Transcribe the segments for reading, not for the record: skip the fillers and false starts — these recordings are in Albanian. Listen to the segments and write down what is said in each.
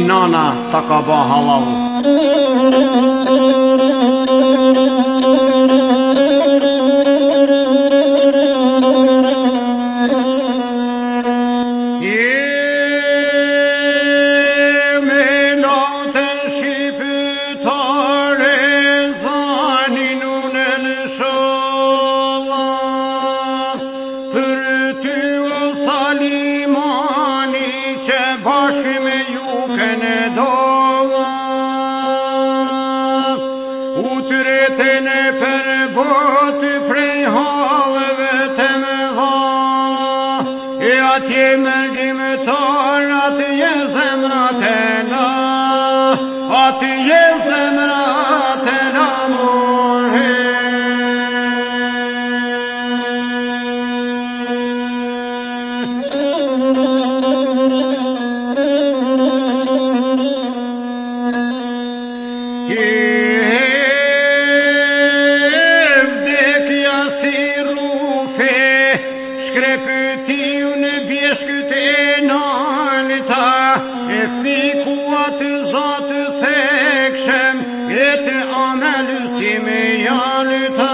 nana ta ka ba halal. Bashkë me juken e dova Utretën e për botë prej halëve të me dha E atje mërgjimtar atje zemrat e na Atje zemrat e na more Vdekja si rufe Shkrepëtiu në bjeshkët e nalta E fikuat zotë thekshem E të amelë si me jalta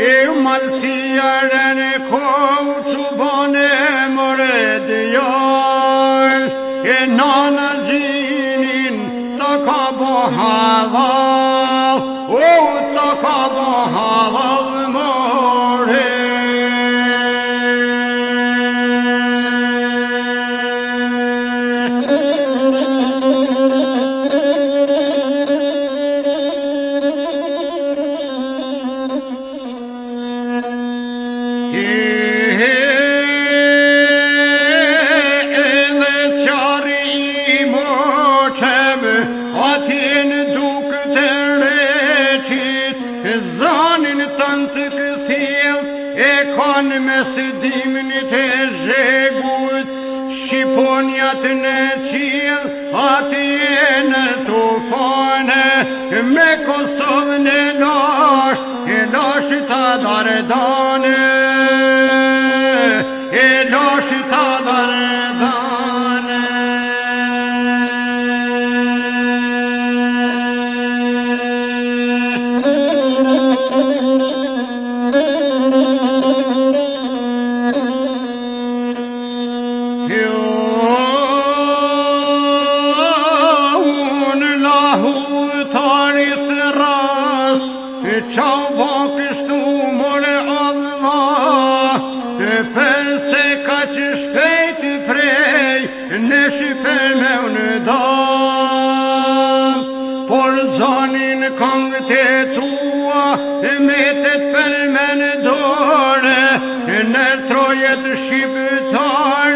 E malësiaren e kohë qubane more djall E nana gjinin ta ka bo halal O ta ka bo halal more Atjen duke të reqit Zanin tanë të këthjel E kanë me së dimnit e zhegut Shqiponjat në qil Atje në tufane Me Kosovën e lasht ta dardane E lasht ta dardane Qau po kështu more Allah Përse ka që shpejt prej Në shqiper me unë dal Por zonin këngët e tua Metet për men dore Në trojet shqiptar